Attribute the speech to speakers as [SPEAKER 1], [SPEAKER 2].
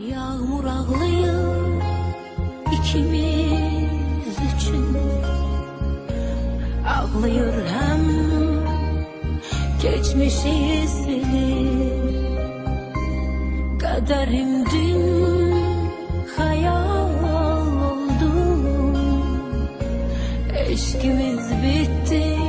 [SPEAKER 1] Yağmur ağlıyor ikimiz için. Ağlıyor hem geçmişi silip. Kaderim dün hayal oldu. Eşkimiz bitti.